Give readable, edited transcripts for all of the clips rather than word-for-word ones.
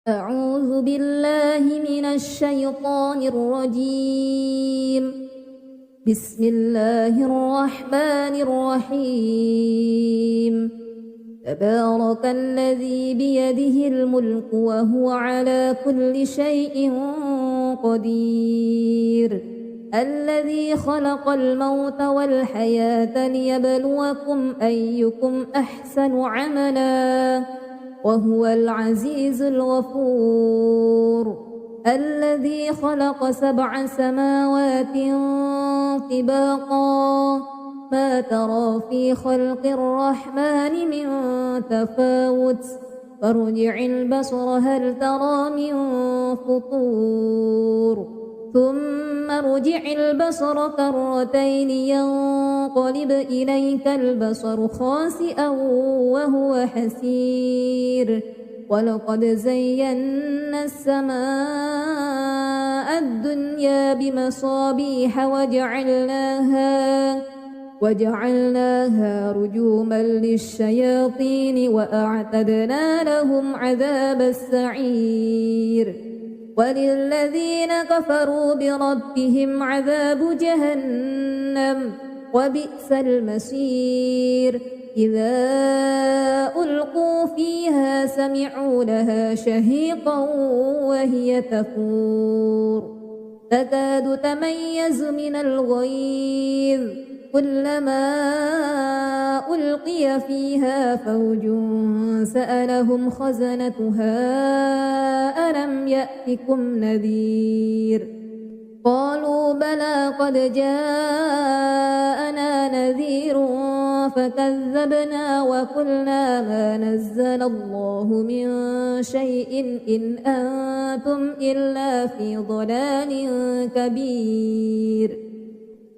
أعوذ بالله من الشيطان الرجيم. بسم الله الرحمن الرحيم. تبارك الذي بيده الملك وهو على كل شيء قدير. الذي خلق الموت والحياة ليبلوكم أيكم أحسن عملا وهو العزيز الغفور. الذي خلق 7 سماوات طباقا ما ترى في خلق الرحمن من تفاوت فارجع البصر هل ترى من فطور ثم ارجع البصر كرتين ينقلب إليك البصر خاسئا وهو حسير. ولقد زينا السماء الدنيا بمصابيح وجعلناها رجوما للشياطين وأعتدنا لهم عذاب السعير. وللذين كفروا بربهم عذاب جهنم وبئس المصير. إذا ألقوا فيها سمعوا لها شهيقا وهي تفور تكاد تميز من الغيظ كلما ألقي فيها فوج سألهم خزنتها ألم يأتكم نذير قالوا بلى قد جاءنا نذير فكذبنا وقلنا ما نزل الله من شيء إن أنتم إلا في ضلال كبير.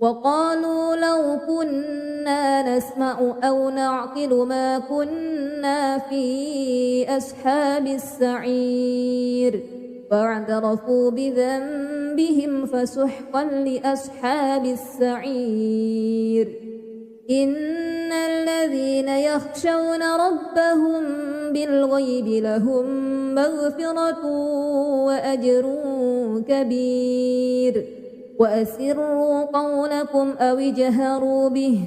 وقالوا لو كنا نسمع أو نعقل ما كنا في أصحاب السعير فاعترفوا بذنبهم فسحقا لأصحاب السعير. إن الذين يخشون ربهم بالغيب لهم مغفرة وأجر كبير. وأسروا قولكم أو اجهروا به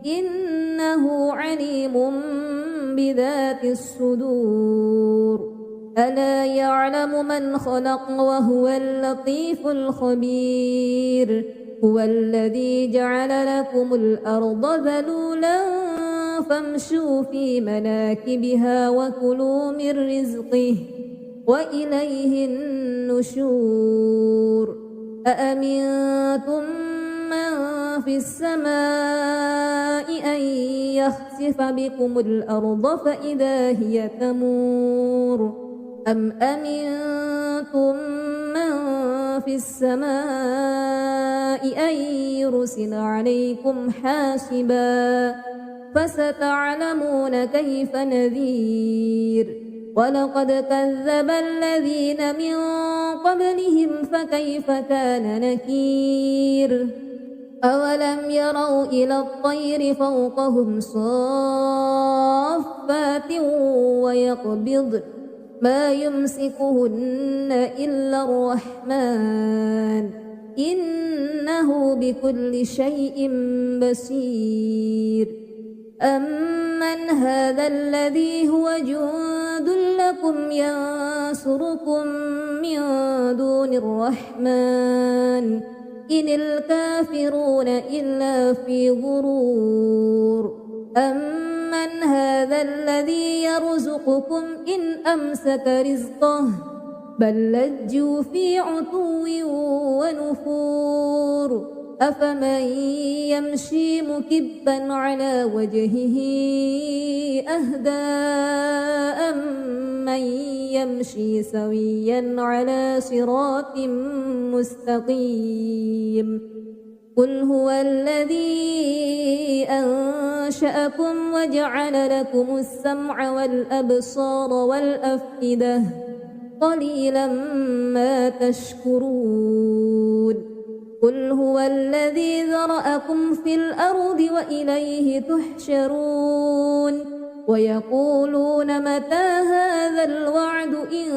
إنه عليم بذات الصدور. ألا يعلم من خلق وهو اللطيف الخبير. هو الذي جعل لكم الأرض ذلولا فامشوا في مناكبها وكلوا من رزقه وإليه النشور. أأمنتم من في السماء أن يخسف بكم الأرض فإذا هي تمور أم أمنتم من في السماء أن يرسل عليكم حاسبا فستعلمون كيف نذير. ولقد كذب الذين من قبلهم فكيف كان نكير. أولم يروا إلى الطير فوقهم صافات ويقبضن ما يمسكهن إلا الرحمن إنه بكل شيء بصير. أمن هذا الذي هو جند لكم ينصركم من دون الرحمن إن الكافرون إلا في غرور. أمن هذا الذي يرزقكم إن أمسك رزقه بل لجوا في عتو ونفور. أفمن يمشي مكبا على وجهه أهدى أمن يمشي سويا على صراط مستقيم. قل هو الذي أنشأكم وجعل لكم السمع والأبصار والأفئدة قليلا ما تشكرون. قل هو الذي ذرأكم في الأرض وإليه تحشرون. ويقولون متى هذا الوعد إن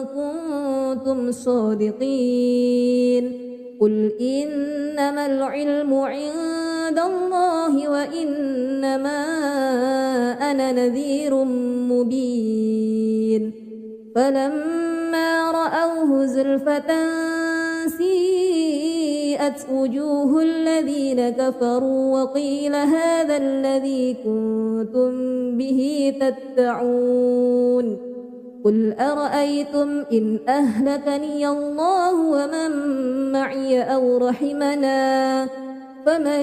كنتم صادقين قل إنما العلم عند الله وإنما أنا نذير مبين فلما رأوه زلفة سيئت وجوه الذين كفروا وقيل هذا الذي كنتم به تدعون قل أرأيتم إن أهلكني الله ومن معي أو رحمنا فمن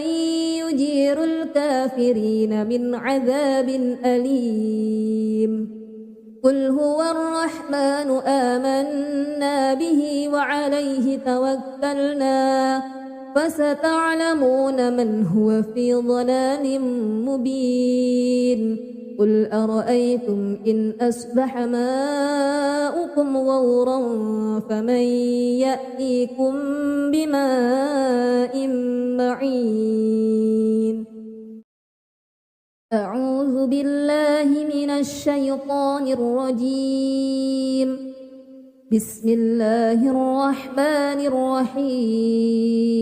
يجير الكافرين من عذاب أليم قل هو الرحمن آمنا به وعليه توكلنا فستعلمون من هو في ضلال مبين قل أرأيتم إن أصبح ماؤكم غورا فمن يأتيكم بماء معين أعوذ بالله من الشيطان الرجيم بسم الله الرحمن الرحيم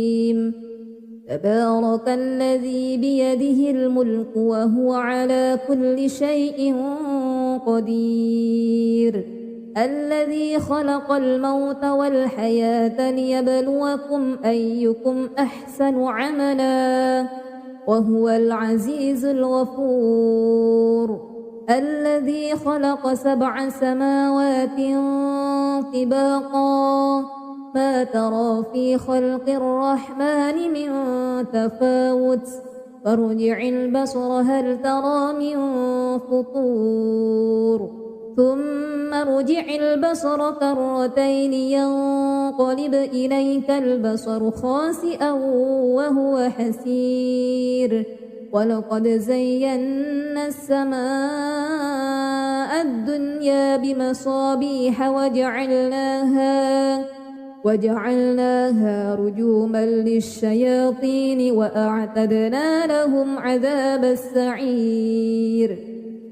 تبارك الذي بيده الملك وهو على كل شيء قدير الذي خلق الموت والحياة ليبلوكم أيكم أحسن عملا وهو العزيز الغفور الذي خلق 7 سماوات طباقا ما ترى في خلق الرحمن من تفاوت فارجع البصر هل ترى من فطور ثم ارجع البصر كرتين ينقلب إليك البصر خاسئا وهو حسير ولقد زينا السماء الدنيا بمصابيح وجعلناها رجوما للشياطين وأعتدنا لهم عذاب السعير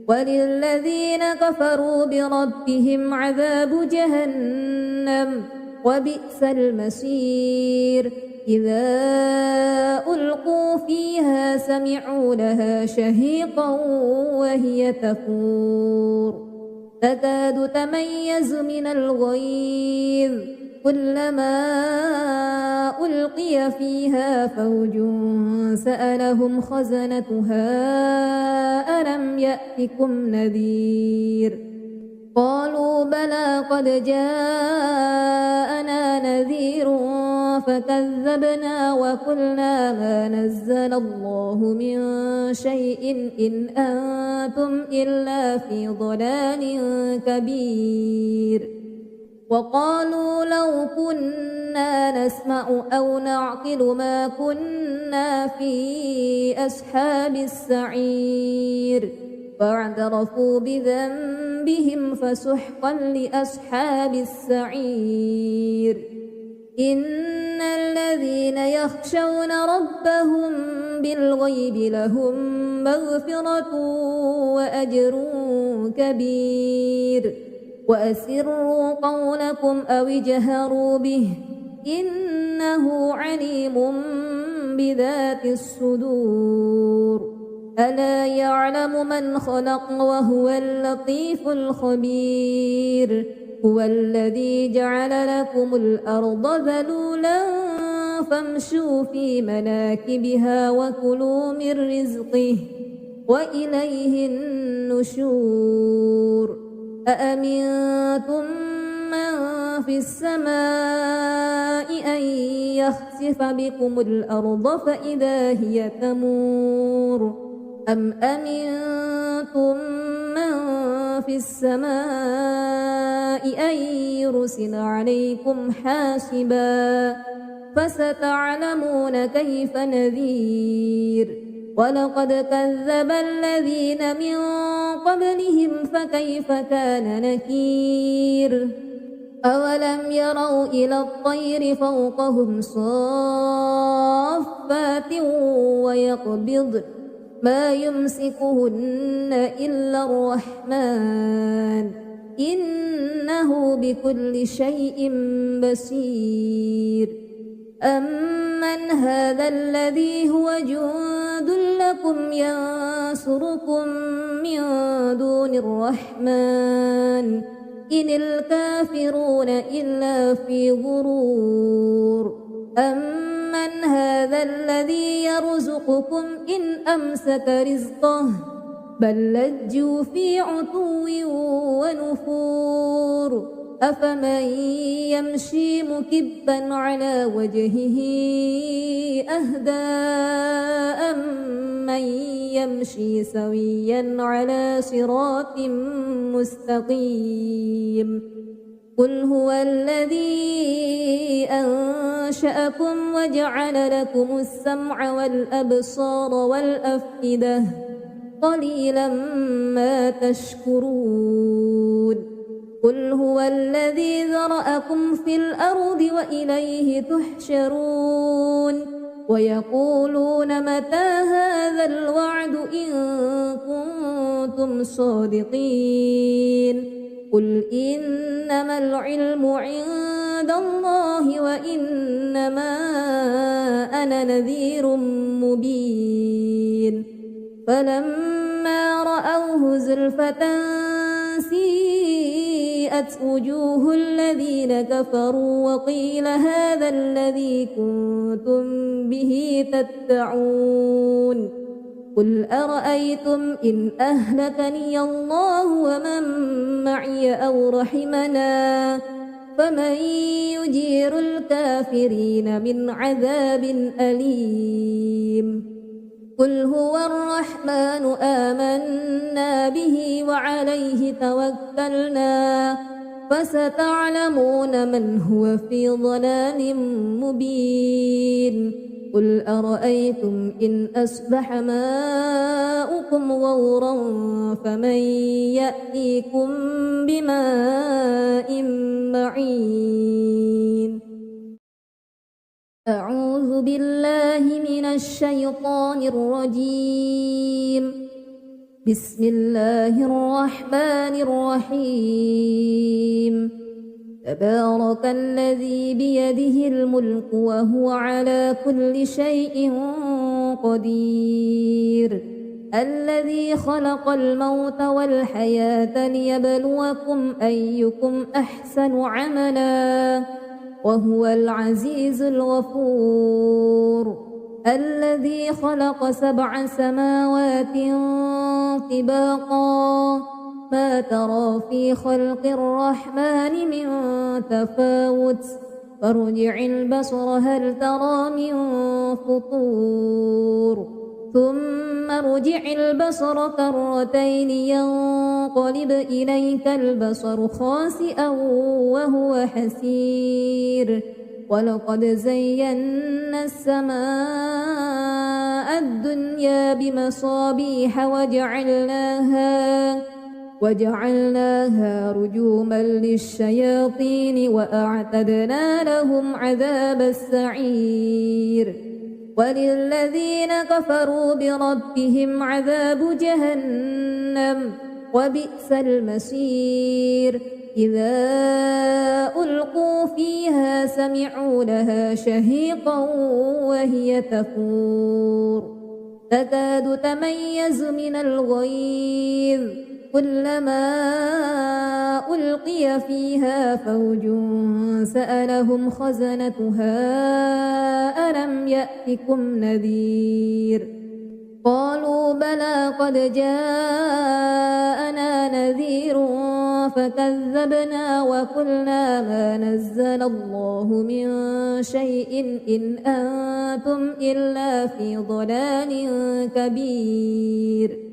وللذين كفروا بربهم عذاب جهنم وبئس المصير إذا ألقوا فيها سمعوا لها شهيقا وهي تفور تكاد تميز من الغيظ كلما ألقي فيها فوج سألهم خزنتها ألم يأتكم نذير قالوا بلى قد جاءنا نذير فكذبنا وقلنا ما نزل الله من شيء إن أنتم إلا في ضلال كبير وقالوا لو كنا نسمع أو نعقل ما كنا في أصحاب السعير فاعترفوا بذنبهم فسحقا لأصحاب السعير إن الذين يخشون ربهم بالغيب لهم مغفرة وأجر كبير وأسروا قولكم أو اجهروا به إنه عليم بذات الصدور ألا يعلم من خلق وهو اللطيف الخبير هو الذي جعل لكم الأرض ذلولا فامشوا في مناكبها وكلوا من رزقه وإليه النشور أأمنتم من في السماء أن يخسف بكم الأرض فإذا هي تمور أم أمنتم من في السماء أن يرسل عليكم حاسبا فستعلمون كيف نذير ولقد كذب الذين من قبلهم فكيف كان نكير أولم يروا إلى الطير فوقهم صافات ما يمسكهن إلا الرحمن إنه بكل شيء بصير أمن هذا الذي هو جند لكم ينصركم من دون الرحمن إن الكافرون إلا في غرور أمن هذا الذي يرزقكم إن أمسك رزقه بل لجوا في عتو ونفور أفمن يمشي مكبا على وجهه أهدى أمن يمشي سويا على صراط مستقيم قل هو الذي أنشأكم وجعل لكم السمع والأبصار والأفئدة قليلا ما تشكرون قل هو الذي ذرأكم في الأرض وإليه تحشرون ويقولون متى هذا الوعد إن كنتم صادقين قل إنما العلم عند الله وإنما أنا نذير مبين فلما رأوه زلفة سيئت وجوه الذين كفروا وقيل هذا الذي كنتم به تدعون قل أرأيتم إن أهلكني الله ومن معي أو رحمنا فمن يجير الكافرين من عذاب أليم قل هو الرحمن آمنا به وعليه توكلنا فستعلمون من هو في ضلال مبين قل أرأيتم إن أصبح ماؤكم غورا فمن يأتيكم بماء معين أعوذ بالله من الشيطان الرجيم بسم الله الرحمن الرحيم تبارك الذي بيده الملك وهو على كل شيء قدير الذي خلق الموت والحياة ليبلوكم أيكم أحسن عملا وهو العزيز الغفور الذي خلق 7 سماوات طباقا ما ترى في خلق الرحمن من تفاوت فارجع البصر هل ترى من فطور ثم ارجع البصر كرتين ينقلب إليك البصر خاسئا وهو حسير ولقد زينا السماء الدنيا بمصابيح وجعلناها رجوما للشياطين وأعتدنا لهم عذاب السعير وللذين كفروا بربهم عذاب جهنم وبئس المصير إذا ألقوا فيها سمعوا لها شهيقا وهي تفور تكاد تميز من الغيظ كلما ألقي فيها فوج سألهم خزنتها ألم يأتكم نذير قالوا بلى قد جاءنا نذير فكذبنا وقلنا ما نزل الله من شيء إن أنتم إلا في ضلال كبير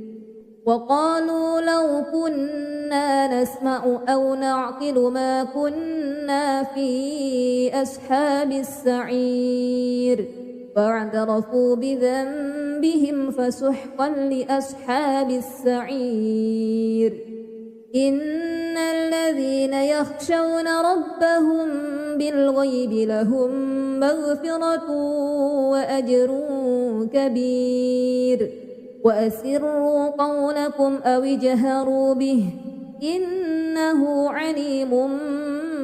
وقالوا لو كنا نسمع أو نعقل ما كنا في أصحاب السعير فاعترفوا بذنبهم فسحقا لأصحاب السعير إن الذين يخشون ربهم بالغيب لهم مغفرة وأجر كبير وأسروا قولكم أو اجهروا به إنه عليم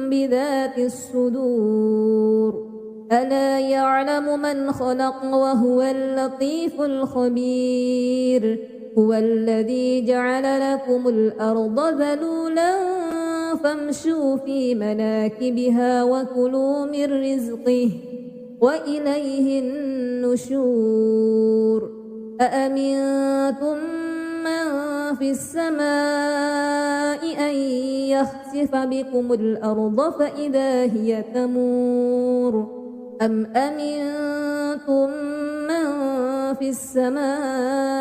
بذات الصدور ألا يعلم من خلق وهو اللطيف الخبير هو الذي جعل لكم الأرض ذلولا فامشوا في مناكبها وكلوا من رزقه وإليه النشور أأمنتم من في السماء أن يخسف بكم الأرض فإذا هي تمور أم أمنتم من في السماء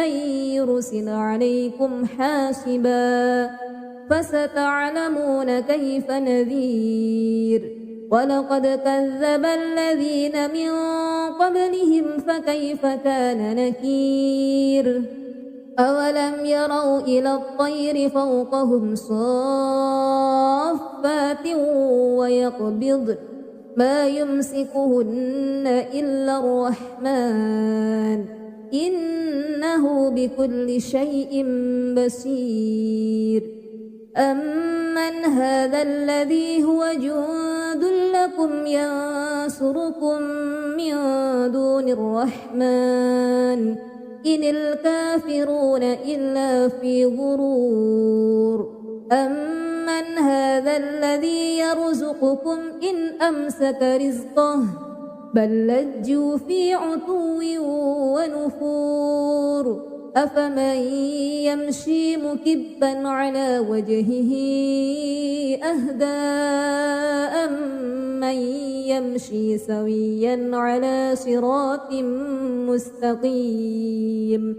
أن يرسل عليكم حاسبا فستعلمون كيف نذير ولقد كذب الذين من قبلهم فكيف كان نكير أولم يروا إلى الطير فوقهم صافات ويقبضن ما يمسكهن إلا الرحمن إنه بكل شيء بصير أمن هذا الذي هو جند لكم ينصركم من دون الرحمن إن الكافرون إلا في غرور أمن هذا الذي يرزقكم إن أمسك رزقه بل لجوا في عتو ونفور أفمن يمشي مكبا على وجهه أهدى أمن يمشي سويا على صراط مستقيم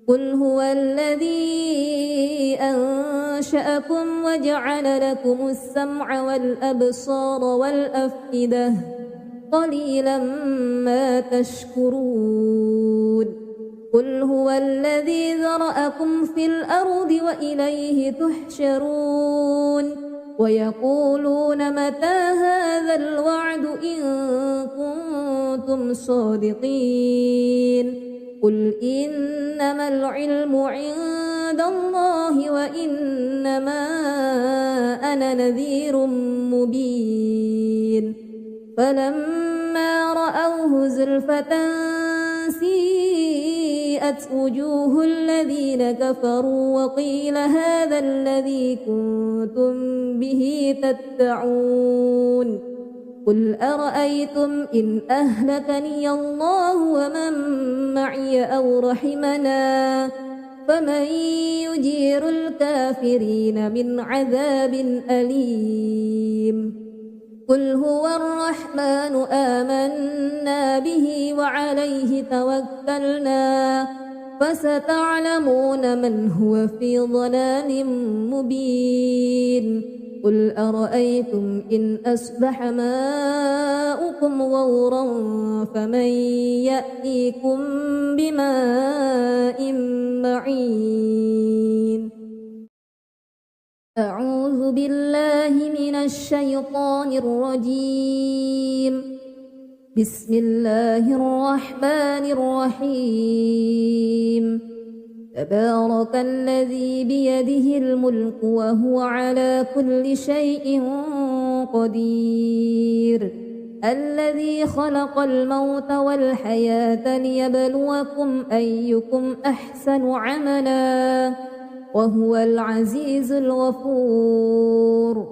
قل هو الذي أنشأكم وجعل لكم السمع والأبصار والأفئدة قليلا ما تشكرون قل هو الذي ذرأكم في الأرض وإليه تحشرون ويقولون متى هذا الوعد إن كنتم صادقين قل إنما العلم عند الله وإنما أنا نذير مبين فلما رأوه زلفة سيئت وجوه الذين كفروا وقيل هذا الذي كنتم به تدعون قل أرأيتم إن أهلكني الله ومن معي أو رحمنا فمن يجير الكافرين من عذاب أليم قل هو الرحمن آمنا به وعليه توكلنا فستعلمون من هو في ضلال مبين قل أرأيتم إن أصبح ماؤكم غورا فمن يأتيكم بماء معين أعوذ بالله من الشيطان الرجيم بسم الله الرحمن الرحيم تبارك الذي بيده الملك وهو على كل شيء قدير الذي خلق الموت والحياة ليبلوكم أيكم أحسن عملا وهو العزيز الغفور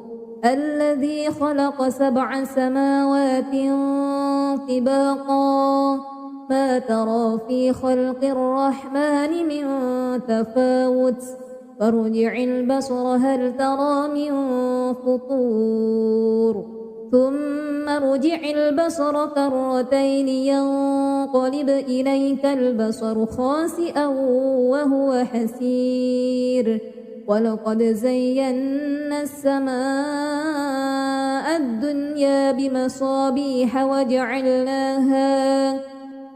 الذي خلق 7 سماوات طباقا ما ترى في خلق الرحمن من تفاوت فارجع البصر هل ترى من فطور ثم ارجع البصر كرتين ينقلب إليك البصر خاسئا وهو حسير ولقد زينا السماء الدنيا بمصابيح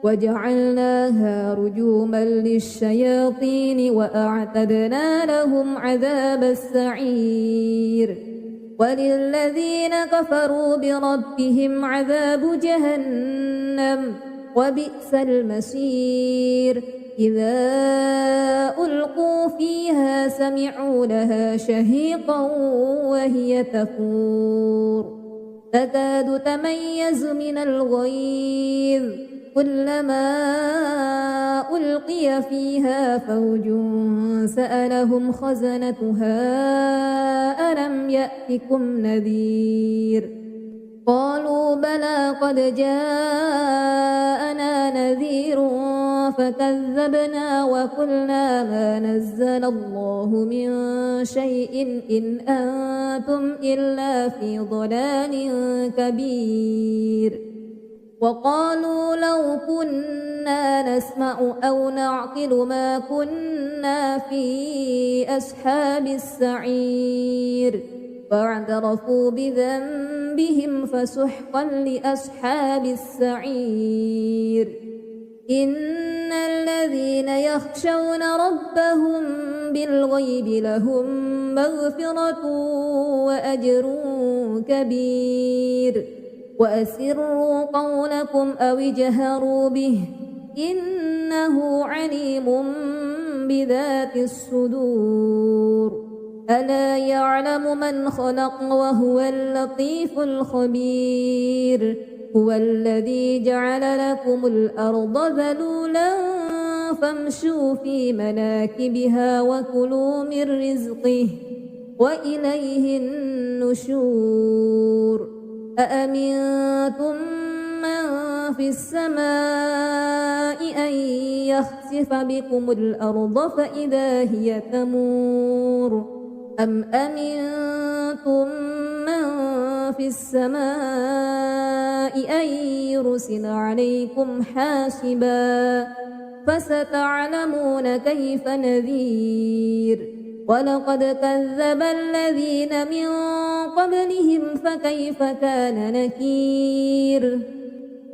وجعلناها رجوما للشياطين وأعتدنا لهم عذاب السعير وللذين كفروا بربهم عذاب جهنم وبئس المصير إذا ألقوا فيها سمعوا لها شهيقا وهي تفور تكاد تميز من الغيظ كلما ألقي فيها فوج سألهم خزنتها ألم يأتكم نذير قالوا بلى قد جاءنا نذير فكذبنا وقلنا ما نزل الله من شيء إن أنتم إلا في ضلال كبير وقالوا لو كنا نسمع أو نعقل ما كنا في أصحاب السعير فاعترفوا بذنبهم فسحقا لأصحاب السعير إن الذين يخشون ربهم بالغيب لهم مغفرة وأجر كبير وأسروا قولكم أو اجهروا به إنه عليم بذات الصدور ألا يعلم من خلق وهو اللطيف الخبير هو الذي جعل لكم الأرض ذلولا فامشوا في مناكبها وكلوا من رزقه وإليه النشور أأمنتم من في السماء أن يخسف بكم الأرض فإذا هي تمور أم أمنتم من في السماء أن يرسل عليكم حاسبا فستعلمون كيف نذير ولقد كذب الذين من قبلهم فكيف كان نكير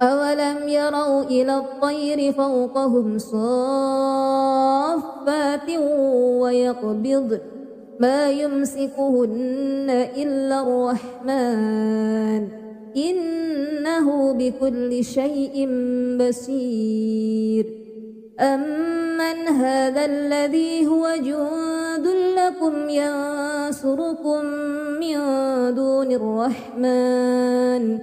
أولم يروا إلى الطير فوقهم صافات ويقبض ما يمسكهن إلا الرحمن إنه بكل شيء بصير أمن هذا الذي هو جند لكم ينصركم من دون الرحمن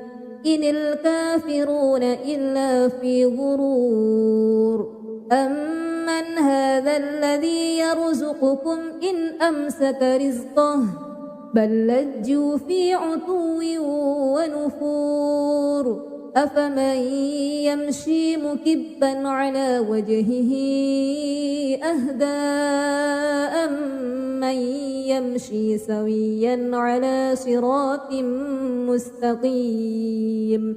إن الكافرون إلا في غرور أمن هذا الذي يرزقكم إن أمسك رزقه بل لجوا في عتو ونفور أفمن يمشي مكبا على وجهه أهدى أمن يمشي سويا على صراط مستقيم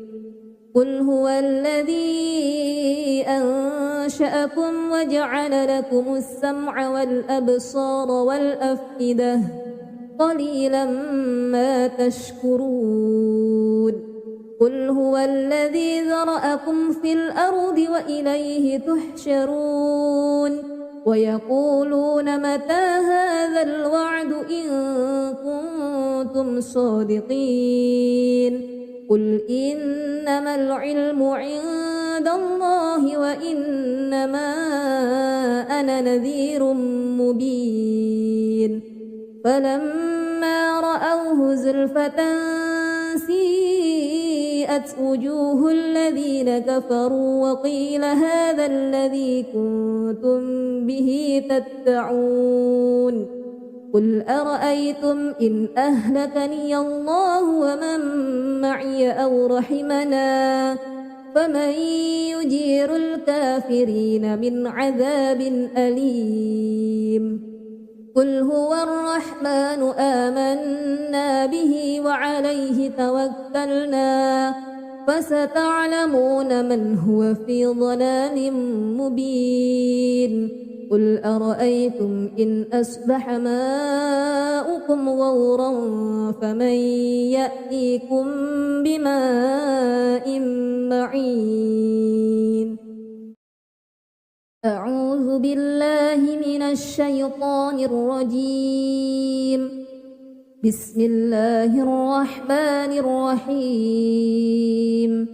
قل هو الذي أنشأكم وجعل لكم السمع والأبصار والأفئدة قليلا ما تشكرون قل هو الذي ذرأكم في الأرض وإليه تحشرون ويقولون متى هذا الوعد إن كنتم صادقين قل إنما العلم عند الله وإنما أنا نذير مبين فلما رأوه زلفة سيئت وجوه الذين كفروا وقيل هذا الذي كنتم به تدعون قل أرأيتم إن أهلكني الله ومن معي أو رحمنا فمن يجير الكافرين من عذاب أليم قل هو الرحمن آمنا به وعليه توكلنا فستعلمون من هو في ضلال مبين قل أرأيتم إن أصبح ماؤكم غورا فمن يأتيكم بماء معين أعوذ بالله من الشيطان الرجيم بسم الله الرحمن الرحيم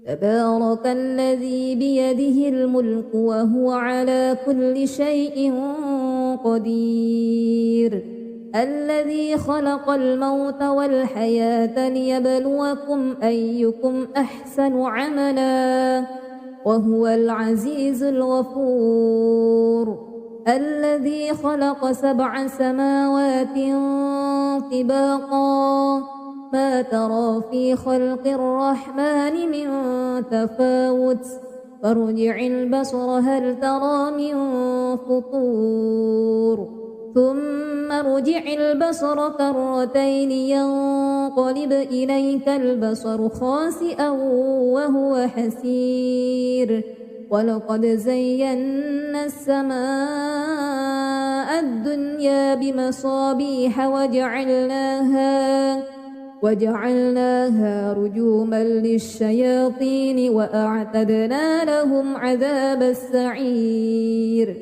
تبارك الذي بيده الملك وهو على كل شيء قدير الذي خلق الموت والحياة ليبلوكم أيكم أحسن عملا وهو العزيز الغفور الذي خلق 7 سماوات طباقا ما ترى في خلق الرحمن من تفاوت فارجع البصر هل ترى من فطور ثم ارجع البصر كرتين ينقلب إليك البصر خاسئا وهو حسير ولقد زينا السماء الدنيا بمصابيح وجعلناها رجوما للشياطين وأعتدنا لهم عذاب السعير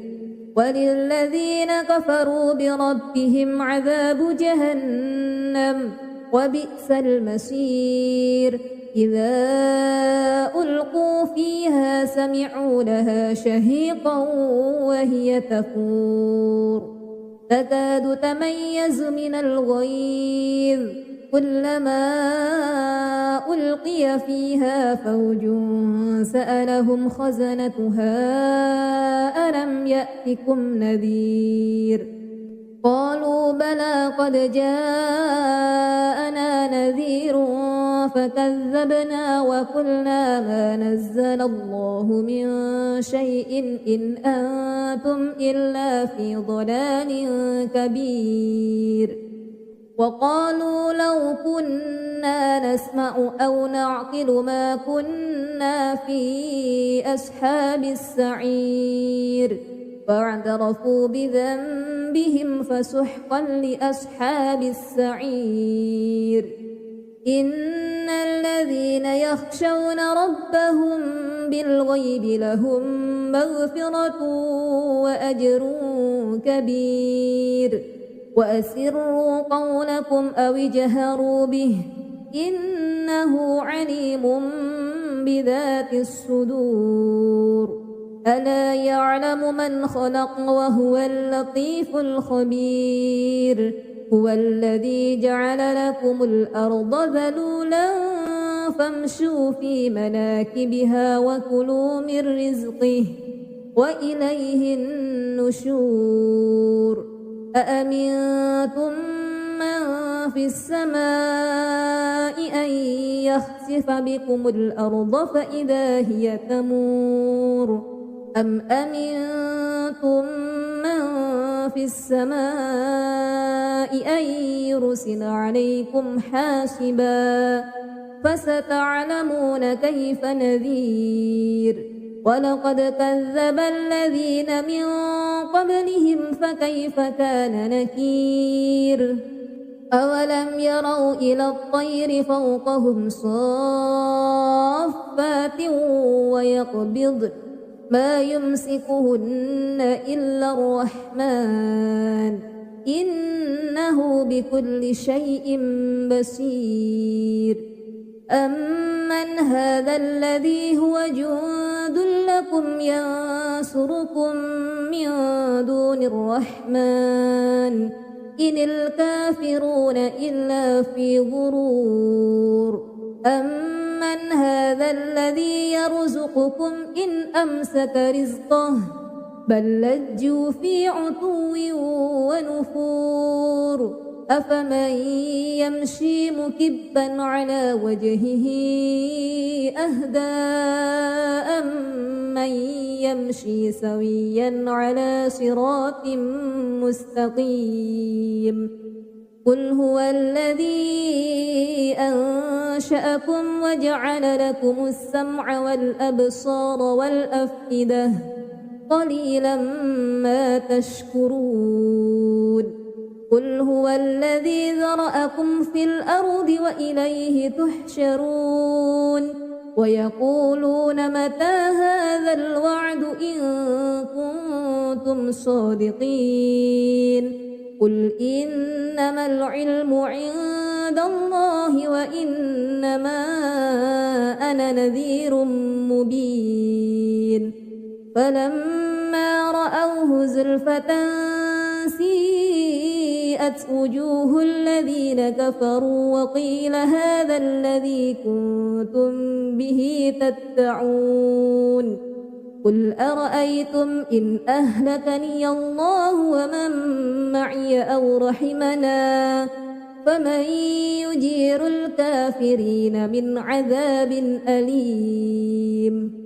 وللذين كفروا بربهم عذاب جهنم وبئس المصير إذا ألقوا فيها سمعوا لها شهيقا وهي تفور تكاد تميز من الغيظ كلما ألقي فيها فوج سألهم خزنتها ألم يأتكم نذير قالوا بلى قد جاءنا نذير فكذبنا وقلنا ما نزل الله من شيء إن أنتم إلا في ضلال كبير وقالوا لو كنا نسمع أو نعقل ما كنا في أصحاب السعير فاعترفوا بذنبهم فسحقا لأصحاب السعير إن الذين يخشون ربهم بالغيب لهم مغفرة وأجر كبير وأسروا قولكم أو اجهروا به إنه عليم بذات الصدور ألا يعلم من خلق وهو اللطيف الخبير هو الذي جعل لكم الأرض ذلولا فامشوا في مناكبها وكلوا من رزقه وإليه النشور أأمنتم من في السماء أن يخسف بكم الأرض فإذا هي تمور أم أمنتم من في السماء أن يرسل عليكم حاسبا فستعلمون كيف نذير ولقد كذب الذين من قبلهم فكيف كان نكير أولم يروا إلى الطير فوقهم صافات ويقبض ما يمسكهن إلا الرحمن إنه بكل شيء بصير أمن هذا الذي هو جند لكم ينصركم من دون الرحمن إن الكافرون إلا في غرور أمن هذا الذي يرزقكم إن أمسك رزقه بل لجوا في عتو ونفور أفمن يمشي مكبا على وجهه أهدى أمن يمشي سويا على صراط مستقيم قل هو الذي أنشأكم وجعل لكم السمع والأبصار والأفئدة قليلا ما تشكرون قل هو الذي ذرأكم في الأرض وإليه تحشرون ويقولون متى هذا الوعد إن كنتم صادقين قل إنما العلم عند الله وإنما أنا نذير مبين فلما رأوه زلفة سيئت وجوه الذين كفروا وقيل هذا الذي كنتم به تدعون قل أرأيتم إن أهلكني الله ومن معي أو رحمنا فمن يجير الكافرين من عذاب أليم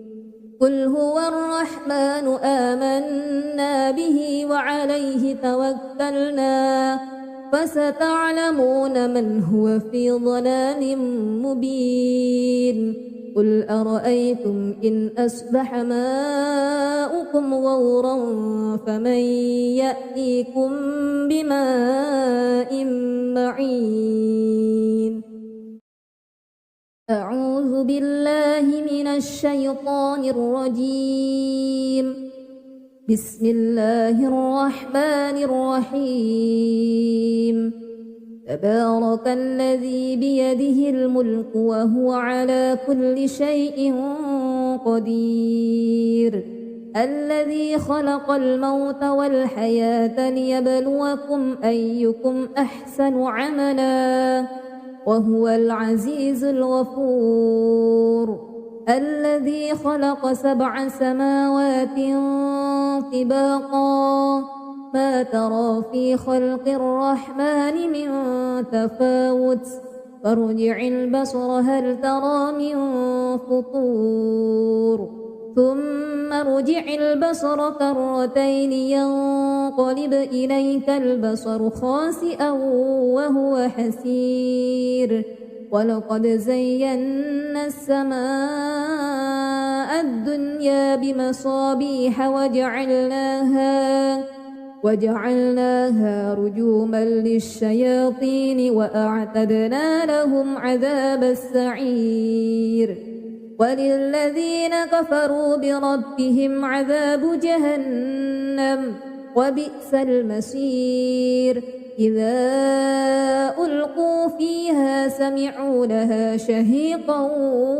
قل هو الرحمن آمنا به وعليه توكلنا فستعلمون من هو في ضلال مبين قل أرأيتم إن أصبح ماؤكم غورا فمن يأتيكم بماء معين أعوذ بالله من الشيطان الرجيم بسم الله الرحمن الرحيم تبارك الذي بيده الملك وهو على كل شيء قدير الذي خلق الموت والحياة ليبلوكم أيكم أحسن عملا وهو العزيز الغفور الذي خلق 7 سماوات طباقا ما ترى في خلق الرحمن من تفاوت فارجع البصر هل ترى من فطور ثم ارجع البصر كرتين ينقلب إليك البصر خاسئا وهو حسير ولقد زينا السماء الدنيا بمصابيح وجعلناها رجوما للشياطين وأعتدنا لهم عذاب السعير وللذين كفروا بربهم عذاب جهنم وبئس المصير إذا ألقوا فيها سمعوا لها شهيقا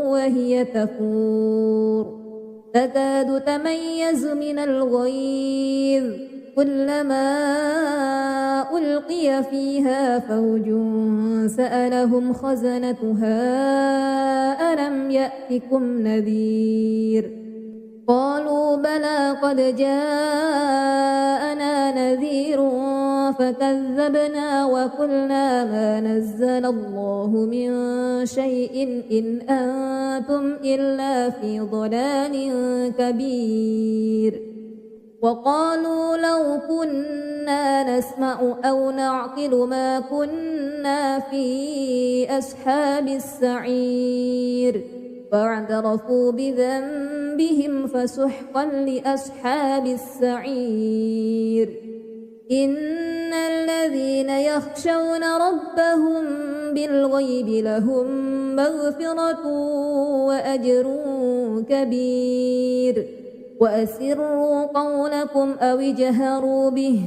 وهي تفور تكاد تميز من الغيظ كلما ألقي فيها فوج سألهم خزنتها ألم يأتكم نذير قالوا بلى قد جاءنا نذير فكذبنا وقلنا ما نزل الله من شيء إن أنتم إلا في ضلال كبير وقالوا لو كنا نسمع أو نعقل ما كنا في أصحاب السعير فاعترفوا بذنبهم فسحقا لأصحاب السعير إن الذين يخشون ربهم بالغيب لهم مغفرة وأجر كبير وأسروا قولكم أو اجهروا به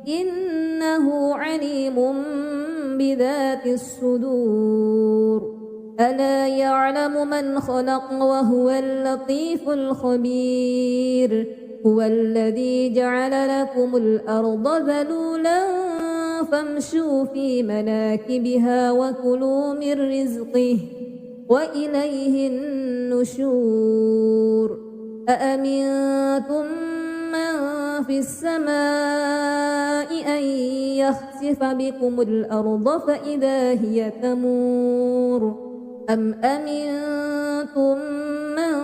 إنه عليم بذات الصدور ألا يعلم من خلق وهو اللطيف الخبير هو الذي جعل لكم الأرض ذلولا فامشوا في مناكبها وكلوا من رزقه وإليه النشور أأمنتم من في السماء أن يخسف بكم الأرض فإذا هي تمور أم أمنتم من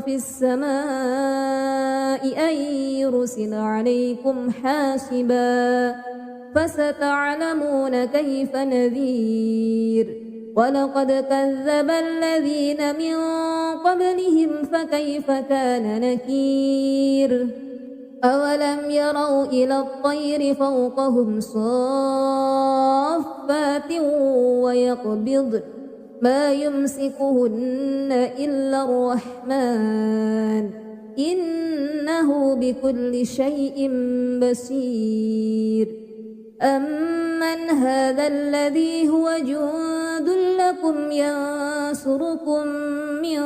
في السماء أن يرسل عليكم حاسبا فستعلمون كيف نذير ولقد كذب الذين من قبلهم فكيف كان نكير أولم يروا إلى الطير فوقهم صافات ويقبض ما يمسكهن إلا الرحمن إنه بكل شيء بصير أمن هذا الذي هو جند له يكن ينصركم من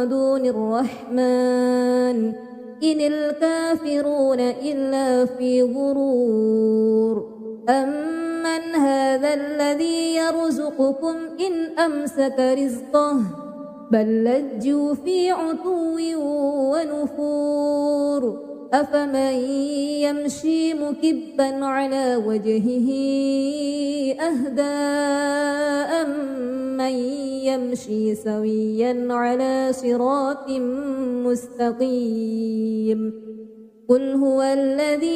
دون الرحمن إن الكافرون إلا في غرور أمن هذا الذي يرزقكم إن أمسك رزقه بل لجوا في عتو ونفور أفمن يمشي مكبا على وجهه أهدى أمن يمشي سويا على صراط مستقيم قل هو الذي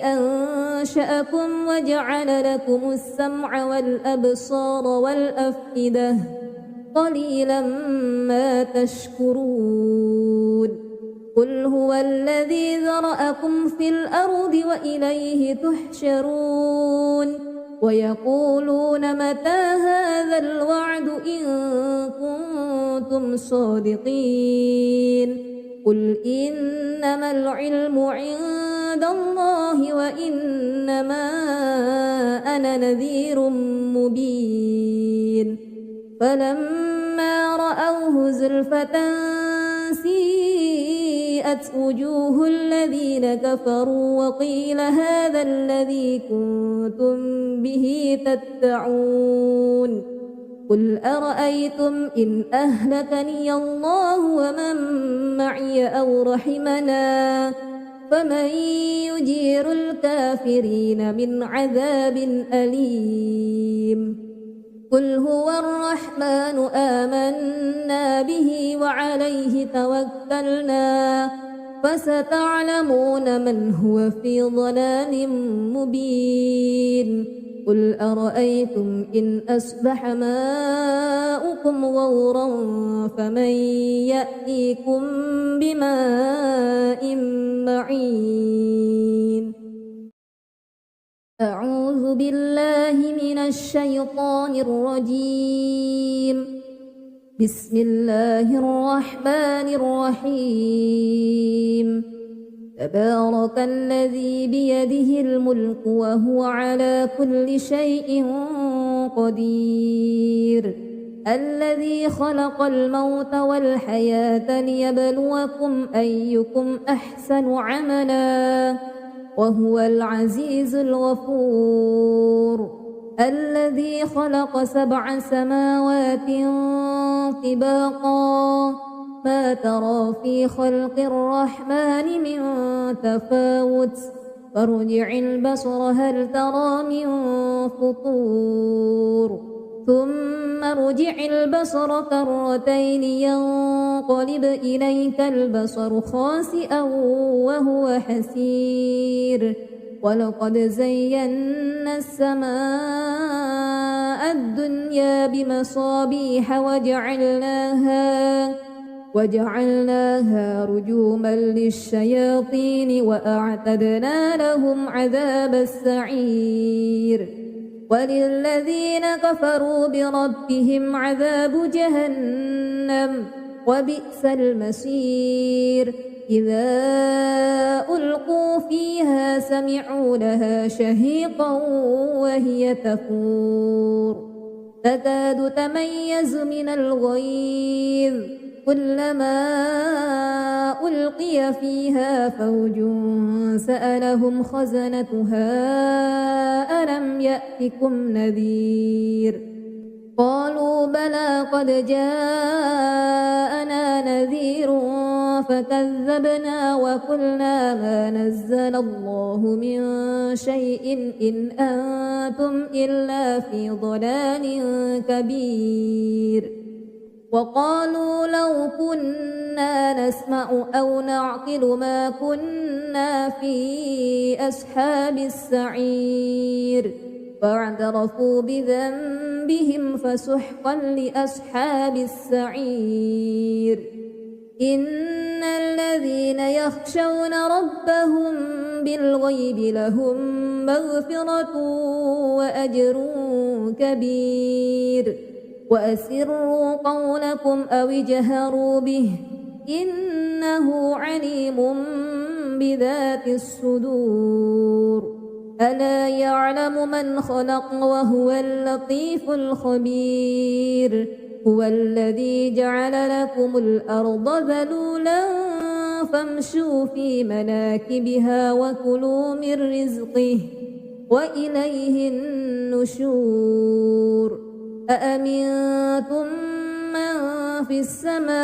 أنشأكم وجعل لكم السمع والأبصار والأفئدة قليلا ما تشكرون قل هو الذي ذرأكم في الأرض وإليه تحشرون ويقولون متى هذا الوعد إن كنتم صادقين قل إنما العلم عند الله وإنما أنا نذير مبين فلما رأوه زلفة سيئت وجوه الذين كفروا وقيل هذا الذي كنتم به تدعون قل أرأيتم إن أهلكني الله ومن معي أو رحمنا فمن يجير الكافرين من عذاب أليم قل هو الرحمن آمنا به وعليه توكلنا فستعلمون من هو في ضلال مبين قل أرأيتم إن أصبح ماؤكم غورا فمن يأتيكم بماء معين أعوذ بالله من الشيطان الرجيم بسم الله الرحمن الرحيم تبارك الذي بيده الملك وهو على كل شيء قدير الذي خلق الموت والحياة ليبلوكم أيكم أحسن عملا وهو العزيز الغفور الذي خلق 7 سماوات طباقا ما ترى في خلق الرحمن من تفاوت فارجع البصر هل ترى من فطور ثم ارجع البصر كرتين ينقلب إليك البصر خاسئا وهو حسير ولقد زينا السماء الدنيا بمصابيح وجعلناها رجوما للشياطين وأعتدنا لهم عذاب السعير وللذين كفروا بربهم عذاب جهنم وبئس المصير إذا ألقوا فيها سمعوا لها شهيقا وهي تفور تكاد تميز من الغيظ كلما ألقي فيها فوج سألهم خزنتها ألم يأتكم نذير قالوا بلى قد جاءنا نذير فكذبنا وقلنا ما نزل الله من شيء إن أنتم إلا في ضلال كبير وقالوا لو كنا نسمع أو نعقل ما كنا في أصحاب السعير فاعترفوا بذنبهم فسحقا لأصحاب السعير إن الذين يخشون ربهم بالغيب لهم مغفرة وأجر كبير وأسروا قولكم أو اجهروا به إنه عليم بذات الصدور ألا يعلم من خلق وهو اللطيف الخبير هو الذي جعل لكم الأرض ذلولا فامشوا في مناكبها وكلوا من رزقه وإليه النشور أأمنتم من في السماء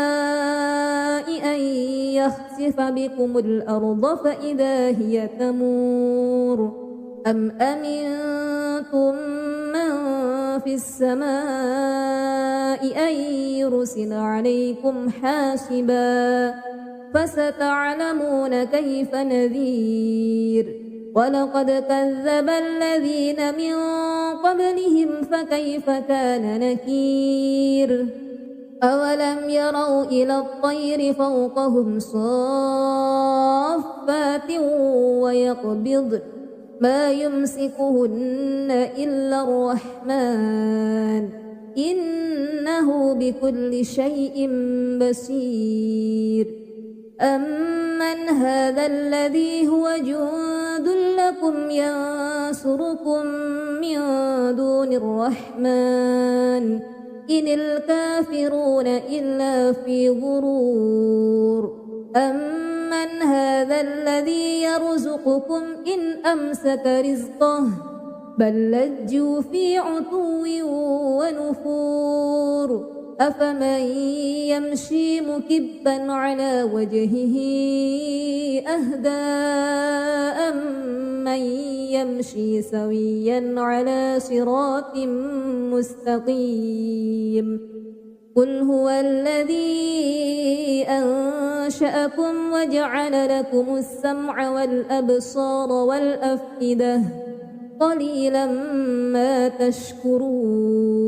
أن يخسف بكم الأرض فإذا هي تمور أم أمنتم من في السماء أن يرسل عليكم حاسبا فستعلمون كيف نذير ولقد كذب الذين من قبلهم فكيف كان نكير أولم يروا إلى الطير فوقهم صافات ويقبض ما يمسكهن إلا الرحمن إنه بكل شيء بصير أمن هذا الذي هو جند لكم ينصركم من دون الرحمن إن الكافرون إلا في غرور أمن هذا الذي يرزقكم إن أمسك رزقه بل لجوا في عتو ونفور أفمن يمشي مكبا على وجهه أهدى أمن يمشي سويا على صراط مستقيم قل هو الذي أنشأكم وجعل لكم السمع والأبصار والأفئدة قليلا ما تشكرون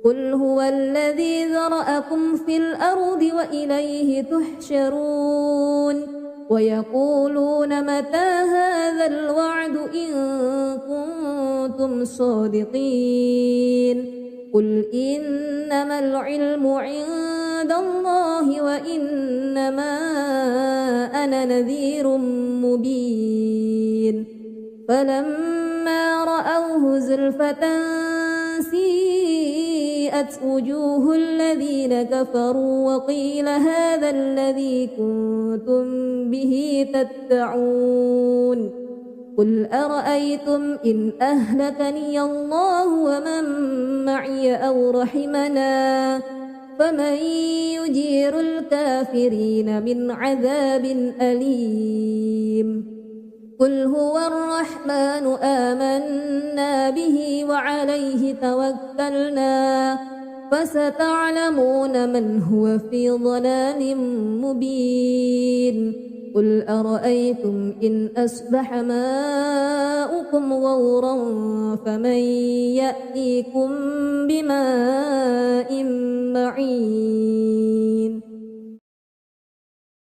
قل هو الذي ذرأكم في الأرض وإليه تحشرون ويقولون متى هذا الوعد إن كنتم صادقين قل إنما العلم عند الله وإنما أنا نذير مبين فلما رأوه زلفة سيئت وجوه الذين كفروا وقيل هذا الذي كنتم به تدعون قل أرأيتم إن أهلكني الله ومن معي أو رحمنا فمن يجير الكافرين من عذاب أليم قل هو الرحمن آمنا به وعليه توكلنا فستعلمون من هو في ضلال مبين قل أرأيتم إن أصبح ماؤكم غورا فمن يأتيكم بماء معين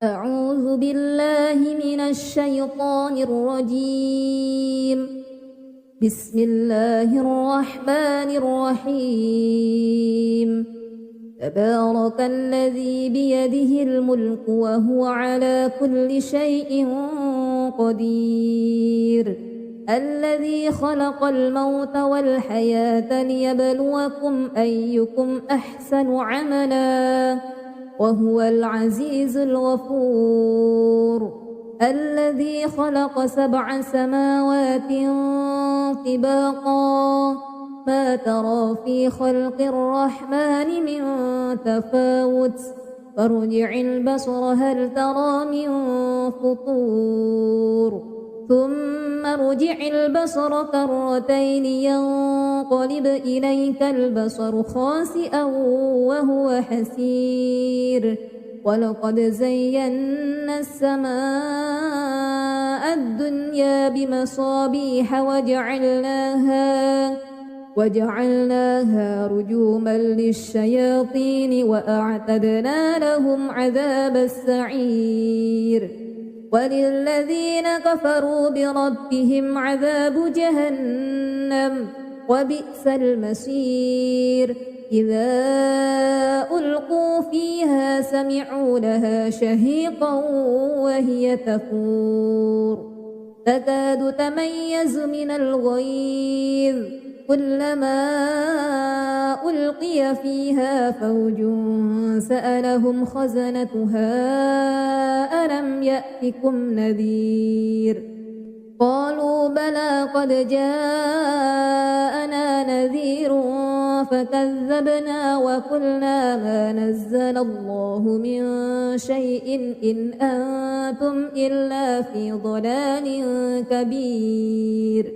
أعوذ بالله من الشيطان الرجيم بسم الله الرحمن الرحيم تبارك الذي بيده الملك وهو على كل شيء قدير الذي خلق الموت والحياة ليبلوكم أيكم أحسن عملا وهو العزيز الغفور الذي خلق 7 سماوات طباقا ما ترى في خلق الرحمن من تفاوت فارجع البصر هل ترى من فطور ثم ارجع البصر كرتين ينقلب إليك البصر خاسئا وهو حسير ولقد زينا السماء الدنيا بمصابيح وجعلناها رجوما للشياطين وأعتدنا لهم عذاب السعير وللذين كفروا بربهم عذاب جهنم وبئس المصير إذا ألقوا فيها سمعوا لها شهيقا وهي تفور تكاد تميز من الغيظ كلما ألقي فيها فوج سألهم خزنتها ألم يأتكم نذير قالوا بلى قد جاءنا نذير فكذبنا وقلنا ما نزل الله من شيء إن أنتم إلا في ضلال كبير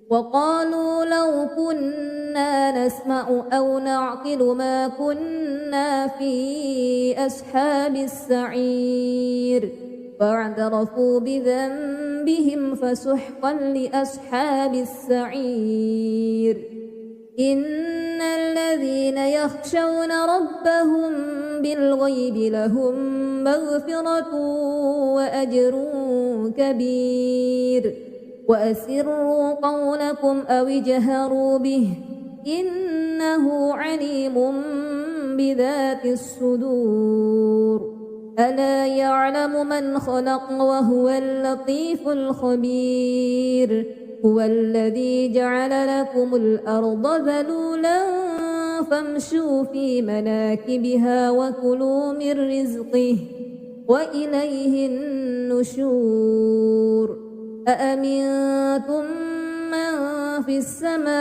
وقالوا لو كنا نسمع أو نعقل ما كنا في أصحاب السعير فاعترفوا بذنبهم فسحقا لأصحاب السعير إن الذين يخشون ربهم بالغيب لهم مغفرة وأجر كبير وأسروا قولكم أو اجهروا به إنه عليم بذات الصدور ألا يعلم من خلق وهو اللطيف الخبير هو الذي جعل لكم الأرض ذلولا فامشوا في مناكبها وكلوا من رزقه وإليه النشور أأمنتم من في السماء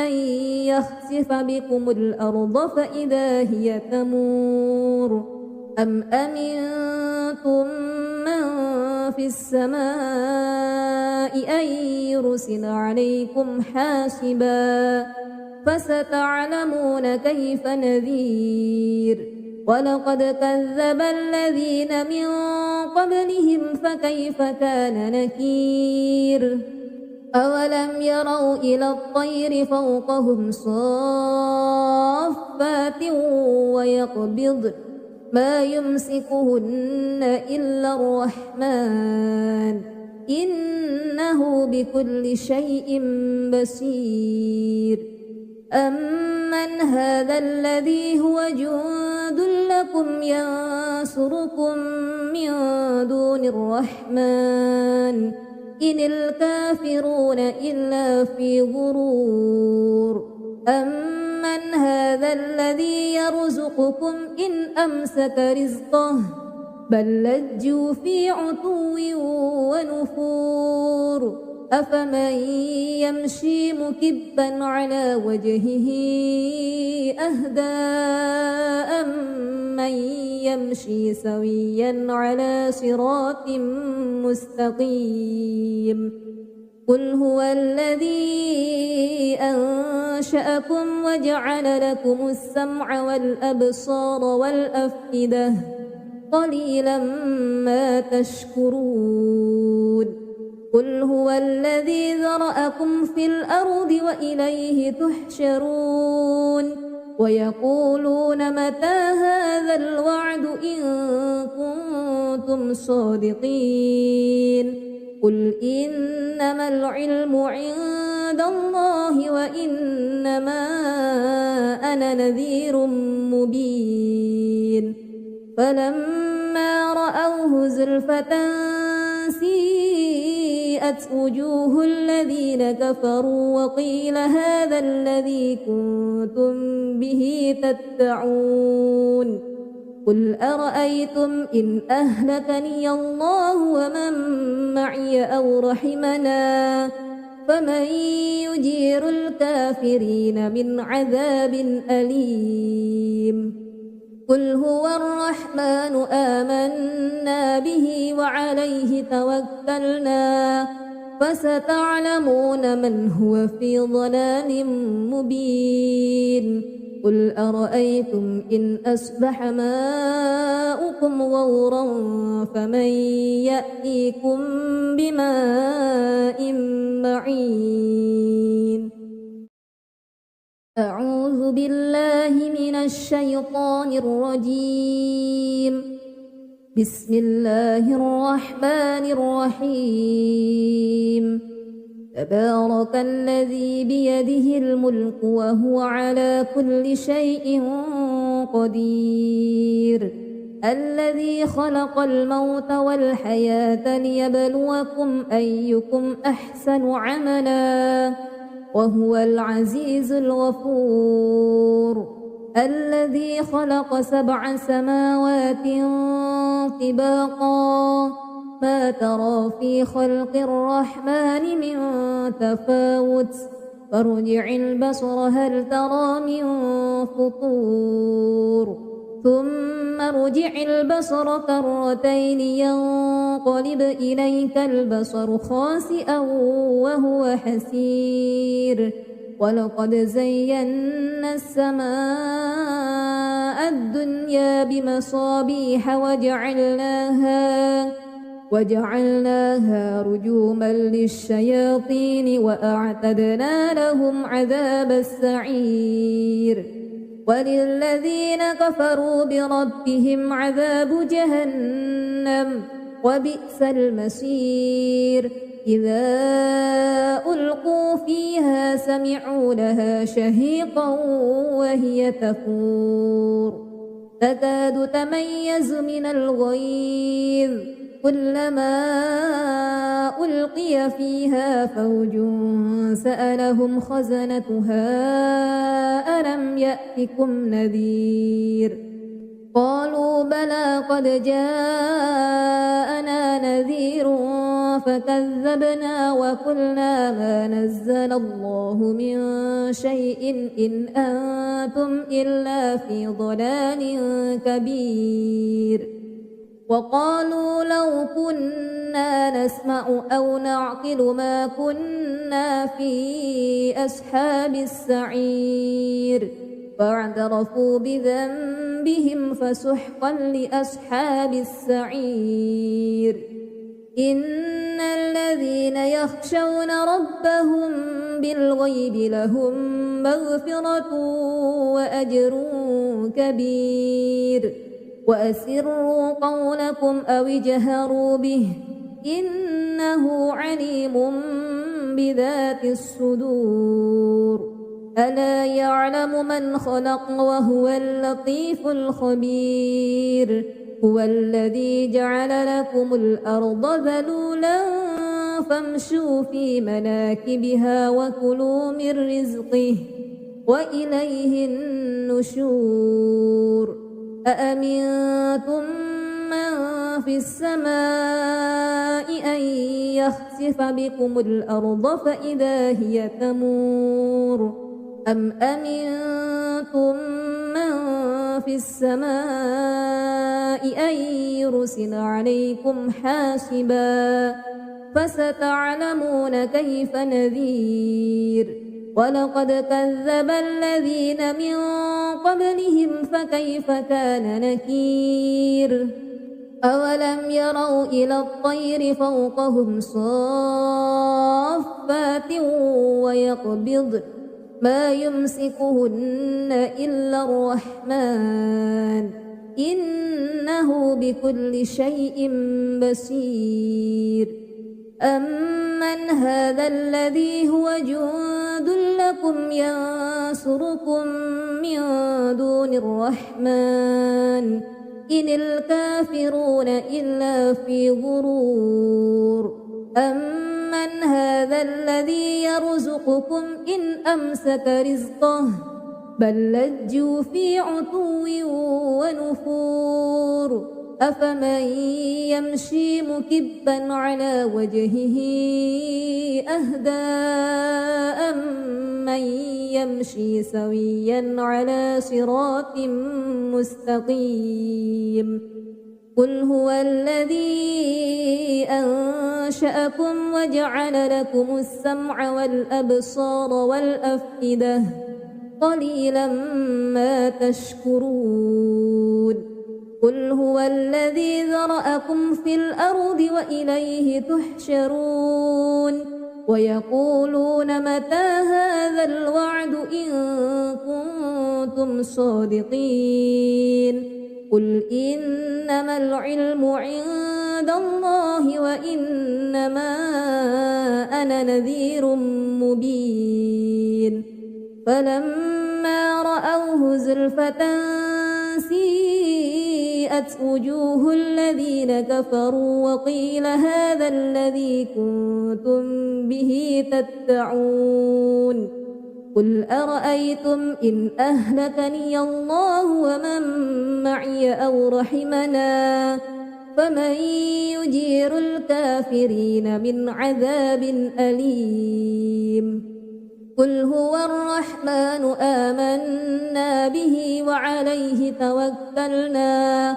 أن يخسف بكم الأرض فإذا هي تمور أم أمنتم من في السماء أن يرسل عليكم حاسبا فستعلمون كيف نذير ولقد كذب الذين من قبلهم فكيف كان نكير أولم يروا إلى الطير فوقهم صافات ويقبض ما يمسكهن إلا الرحمن إنه بكل شيء بصير أمن هذا الذي هو جند لكم ينصركم من دون الرحمن إن الكافرون إلا في غرور أمن هذا الذي يرزقكم إن أمسك رزقه بل لجوا في عتو ونفور أفمن يمشي مكبا على وجهه أهدى أمن يمشي سويا على صراط مستقيم قل هو الذي أنشأكم وجعل لكم السمع والأبصار والأفئدة قليلا ما تشكرون قل هو الذي ذرأكم في الأرض وإليه تحشرون ويقولون متى هذا الوعد إن كنتم صادقين قل إنما العلم عند الله وإنما أنا نذير مبين فلما رأوه زلفة سيئت وجوه الذين كفروا وقيل هذا الذي كنتم به تدعون قل أرأيتم إن أهلكني الله ومن معي أو رحمنا فمن يجير الكافرين من عذاب أليم قل هو الرحمن آمنا به وعليه توكلنا فستعلمون من هو في ضلال مبين قل أرأيتم إن أصبح ماؤكم غورا فمن يأتيكم بماء معين أعوذ بالله من الشيطان الرجيم بسم الله الرحمن الرحيم تبارك الذي بيده الملك وهو على كل شيء قدير الذي خلق الموت والحياة ليبلوكم أيكم أحسن عملا وهو العزيز الغفور الذي خلق 7 سماوات طباقا ما ترى في خلق الرحمن من تفاوت فارجع البصر هل ترى من فطور ثم ارجع البصر كرتين ينقلب إليك البصر خاسئا وهو حسير ولقد زينا السماء الدنيا بمصابيح وجعلناها رجوما للشياطين وأعتدنا لهم عذاب السعير وللذين كفروا بربهم عذاب جهنم وبئس المصير إذا ألقوا فيها سمعوا لها شهيقا وهي تفور تكاد تميز من الغيظ كلما ألقي فيها فوج سألهم خزنتها ألم يأتكم نذير قالوا بلى قد جاءنا نذير فكذبنا وقلنا ما نزل الله من شيء إن أنتم إلا في ضلال كبير وقالوا لو كنا نسمع أو نعقل ما كنا في أصحاب السعير فاعترفوا بذنبهم فسحقا لأصحاب السعير إن الذين يخشون ربهم بالغيب لهم مغفرة وأجر كبير وأسروا قولكم أو اجهروا به إنه عليم بذات الصدور ألا يعلم من خلق وهو اللطيف الخبير هو الذي جعل لكم الأرض ذلولا فامشوا في مناكبها وكلوا من رزقه وإليه النشور أأمنتم من في السماء أن يخسف بكم الأرض فإذا هي تمور أم أمنتم من في السماء أن يرسل عليكم حاسبا فستعلمون كيف نذير ولقد كذب الذين من قبلهم فكيف كان نكير أولم يروا إلى الطير فوقهم صافات ويقبض ما يمسكهن إلا الرحمن إنه بكل شيء بصير أمن هذا الذي هو جند لكم ينصركم من دون الرحمن إن الكافرون إلا في غرور أمن هذا الذي يرزقكم إن أمسك رزقه بل لجوا في عتو ونفور أفمن يمشي مكبا على وجهه أهدى أمن يمشي سويا على صراط مستقيم قل هو الذي أنشأكم وجعل لكم السمع والأبصار والأفئدة قليلا ما تشكرون قل هو الذي ذرأكم في الأرض وإليه تحشرون ويقولون متى هذا الوعد إن كنتم صادقين قل إنما العلم عند الله وإنما أنا نذير مبين فلما رأوه زلفة سيئت وبيضت وجوه الذين كفروا وقيل هذا الذي كنتم به تدعون قل أرأيتم إن أهلكني الله ومن معي أو رحمنا فمن يجير الكافرين من عذاب أليم قل هو الرحمن آمنا به وعليه توكلنا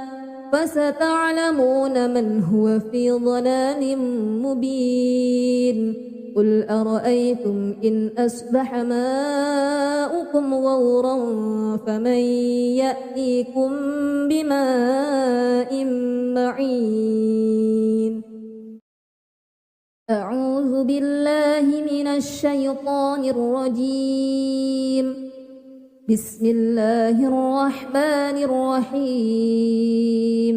فستعلمون من هو في ضلال مبين قل أرأيتم إن أصبح ماؤكم غورا فمن يأتيكم بماء معين أعوذ بالله من الشيطان الرجيم بسم الله الرحمن الرحيم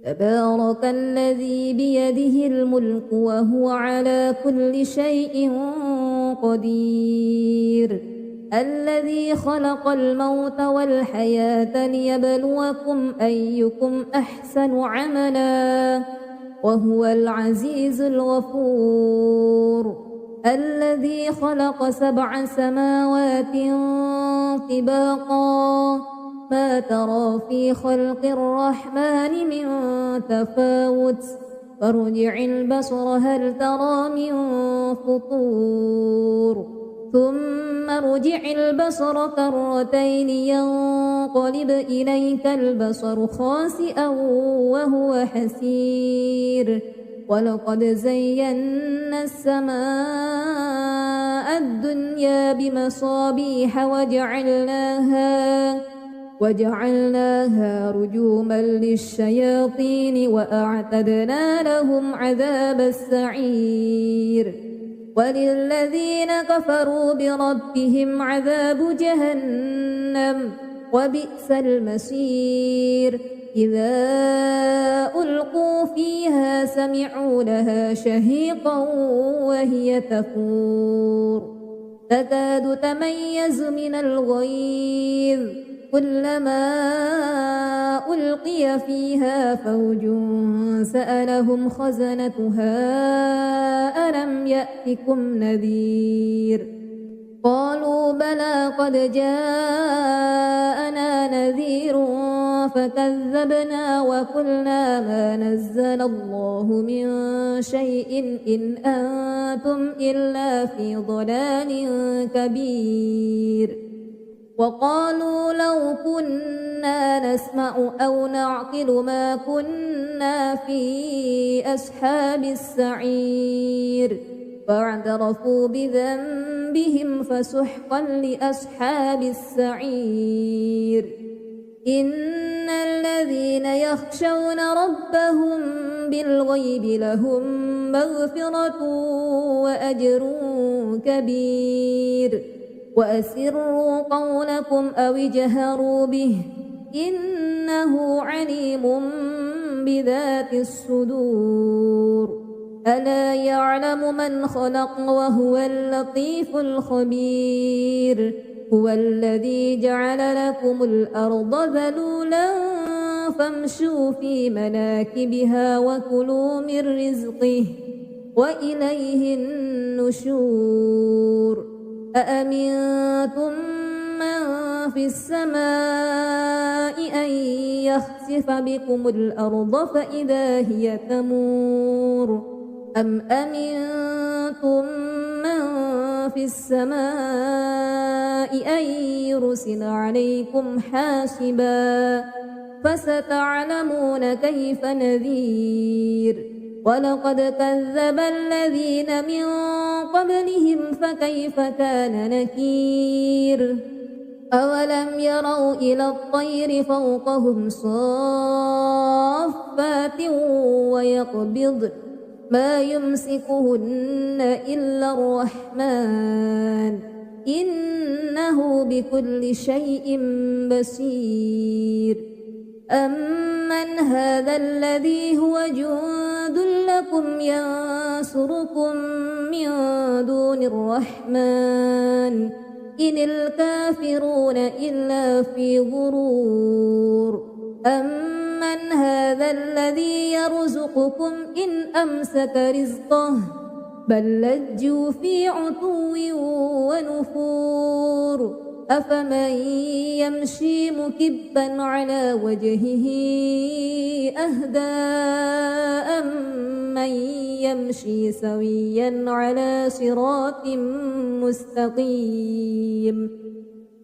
تبارك الذي بيده الملك وهو على كل شيء قدير الذي خلق الموت والحياة ليبلوكم أيكم أحسن عملا وهو العزيز الغفور الذي خلق 7 سماوات طباقا ما ترى في خلق الرحمن من تفاوت فارجع البصر هل ترى من فطور ثم ارجع البصر كرتين ينقلب إليك البصر خاسئا وهو حسير ولقد زينا السماء الدنيا بمصابيح وجعلناها رجوما للشياطين وأعتدنا لهم عذاب السعير وللذين كفروا بربهم عذاب جهنم وبئس المصير إذا ألقوا فيها سمعوا لها شهيقا وهي تفور تكاد تميز من الغيظ كلما ألقي فيها فوج سألهم خزنتها ألم يأتكم نذير قالوا بلى قد جاءنا نذير فكذبنا وقلنا ما نزل الله من شيء إن أنتم إلا في ضلال كبير وقالوا لو كنا نسمع أو نعقل ما كنا في أصحاب السعير فاعترفوا بذنبهم فسحقا لأصحاب السعير إن الذين يخشون ربهم بالغيب لهم مغفرة وأجر كبير وأسروا قولكم أو اجهروا به إنه عليم بذات الصدور ألا يعلم من خلق وهو اللطيف الخبير هو الذي جعل لكم الأرض ذلولا فامشوا في مناكبها وكلوا من رزقه وإليه النشور أأمنتم من في السماء أن يخسف بكم الأرض فإذا هي تمور أم أمنتم من في السماء أن يرسل عليكم حاسبا فستعلمون كيف نذير ولقد كذب الذين من قبلهم فكيف كان نكير أولم يروا إلى الطير فوقهم صافات ويقبضن ما يمسكهن إلا الرحمن إنه بكل شيء بصير أمن هذا الذي هو جند لكم ينصركم من دون الرحمن إن الكافرون إلا في غرور أمن من هذا الذي يرزقكم إن أمسك رزقه بل لجوا في عتو ونفور أفمن يمشي مكبا على وجهه أهدى أمن يمشي سويا على صراط مستقيم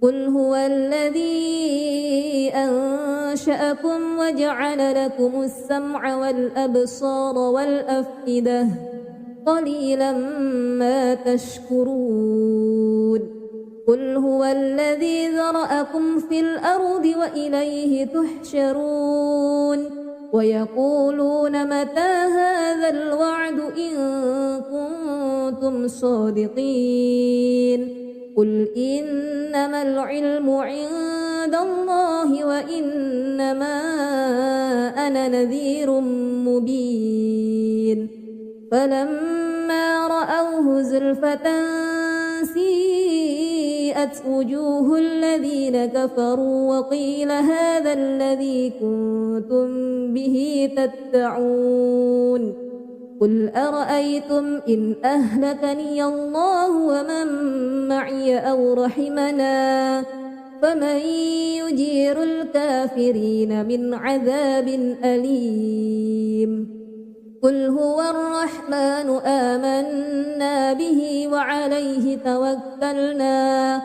قل هو الذي أنشأكم وجعل لكم السمع والأبصار والأفئدة قليلا ما تشكرون قل هو الذي ذرأكم في الأرض وإليه تحشرون ويقولون متى هذا الوعد إن كنتم صادقين قل إنما العلم عند الله وإنما أنا نذير مبين فلما رأوه زلفة سيئت وجوه الذين كفروا وقيل هذا الذي كنتم به تدعون قل أرأيتم إن أهلكني الله ومن معي أو رحمنا فمن يجير الكافرين من عذاب أليم قل هو الرحمن آمنا به وعليه توكلنا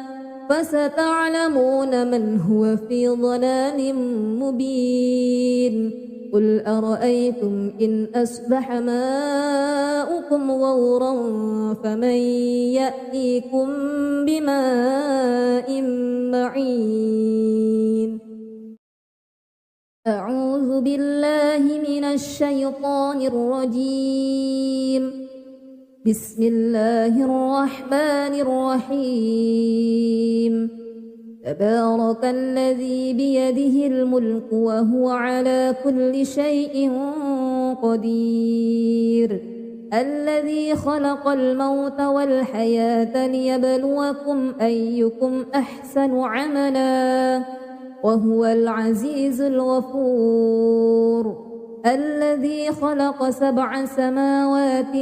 فستعلمون من هو في ضلال مبين قل أرأيتم إن أصبح ماؤكم غورا فمن يأتيكم بماء معين أعوذ بالله من الشيطان الرجيم بسم الله الرحمن الرحيم تبارك الذي بيده الملك وهو على كل شيء قدير الذي خلق الموت والحياة ليبلوكم أيكم أحسن عملا وهو العزيز الغفور الذي خلق 7 سماوات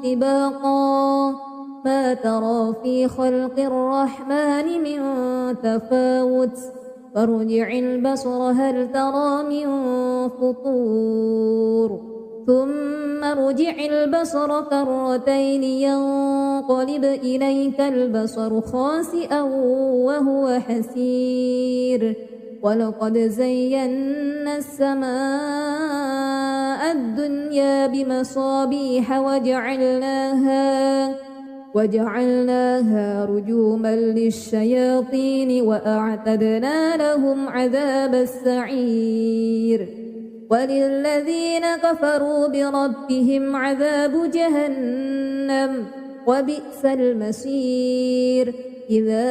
طباقا ما ترى في خلق الرحمن من تفاوت فارجع البصر هل ترى من فطور ثم ارجع البصر كرتين ينقلب إليك البصر خاسئا وهو حسير ولقد زينا السماء الدنيا بمصابيح وجعلناها رجوما للشياطين وأعتدنا لهم عذاب السعير وللذين كفروا بربهم عذاب جهنم وبئس المصير إذا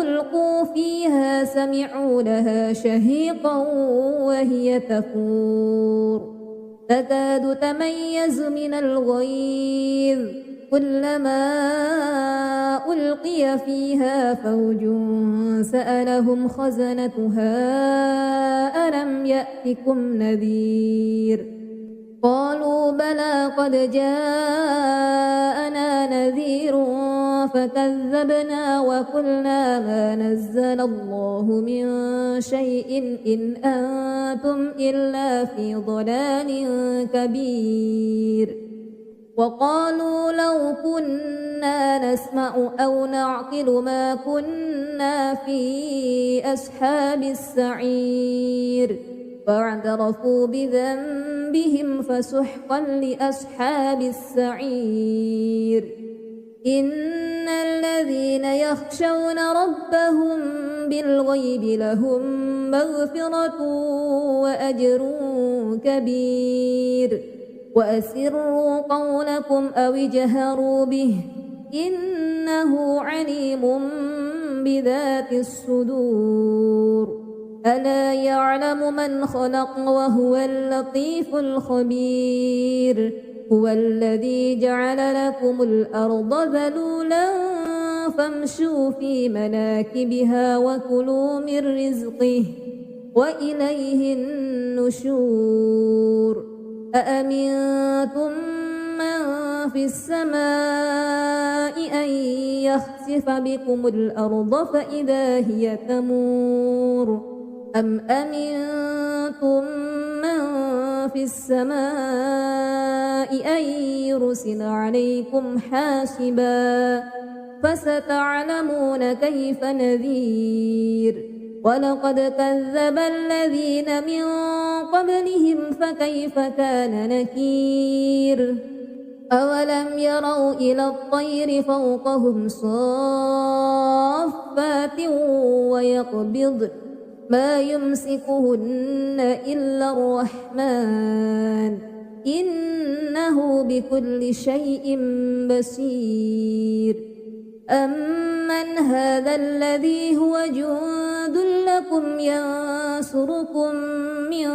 ألقوا فيها سمعوا لها شهيقا وهي تفور تكاد تميز من الغيظ كلما ألقي فيها فوج سألهم خزنتها ألم يأتكم نذير قالوا بلى قد جاءنا نذير فكذبنا وقلنا ما نزل الله من شيء إن أنتم إلا في ضلال كبير وقالوا لو كنا نسمع أو نعقل ما كنا في أصحاب السعير فاعترفوا بذنبهم فسحقا لأصحاب السعير إن الذين يخشون ربهم بالغيب لهم مغفرة وأجر كبير وأسروا قولكم أو اجهروا به إنه عليم بذات الصدور ألا يعلم من خلق وهو اللطيف الخبير هو الذي جعل لكم الأرض ذلولا فامشوا في مناكبها وكلوا من رزقه وإليه النشور أأمنتم من في السماء أن يخسف بكم الأرض فإذا هي تمور أم أمنتم من في السماء أن يرسل عليكم حاسبا فستعلمون كيف نذير ولقد كذب الذين من قبلهم فكيف كان نكير أولم يروا إلى الطير فوقهم صافات ويقبضن ما يمسكهن إلا الرحمن إنه بكل شيء بصير أمن هذا الذي هو جند لكم ينصركم من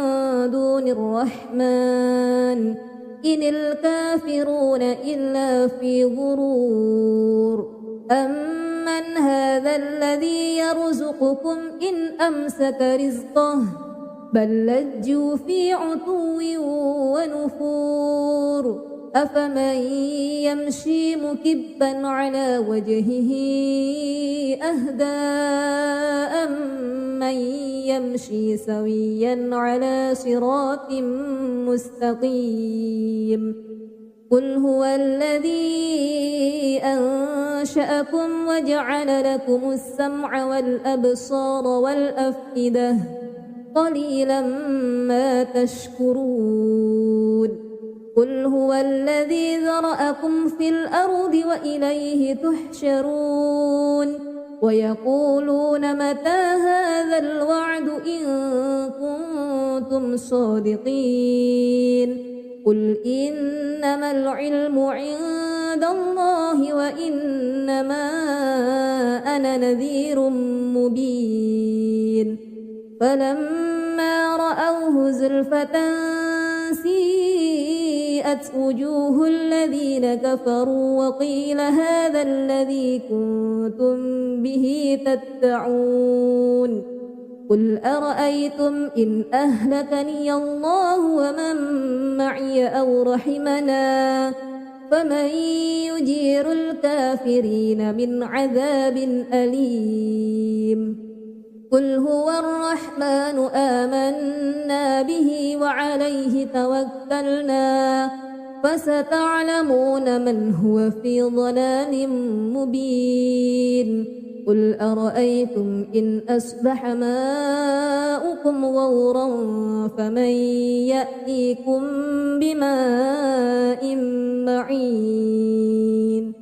دون الرحمن إن الكافرون إلا في غرور أمن هذا الذي يرزقكم إن أمسك رزقه بل لجوا في عتو ونفور أفمن يمشي مكبا على وجهه أهدى أمن يمشي سويا على صراط مستقيم قل هو الذي أنشأكم وجعل لكم السمع والأبصار والأفئدة قليلا ما تشكرون قل هو الذي ذرأكم في الأرض وإليه تحشرون ويقولون متى هذا الوعد إن كنتم صادقين قل إنما العلم عند الله وإنما أنا نذير مبين فلما رأوه زلفة سيئت وجوه الذين كفروا وقيل هذا الذي كنتم به تدعون قل أرأيتم إن أهلكني الله ومن معي أو رحمنا فمن يجير الكافرين من عذاب أليم قل هو الرحمن آمنا به وعليه توكلنا فستعلمون من هو في ضلال مبين قل أرأيتم إن أصبح ماؤكم غورا فمن يأتيكم بماء معين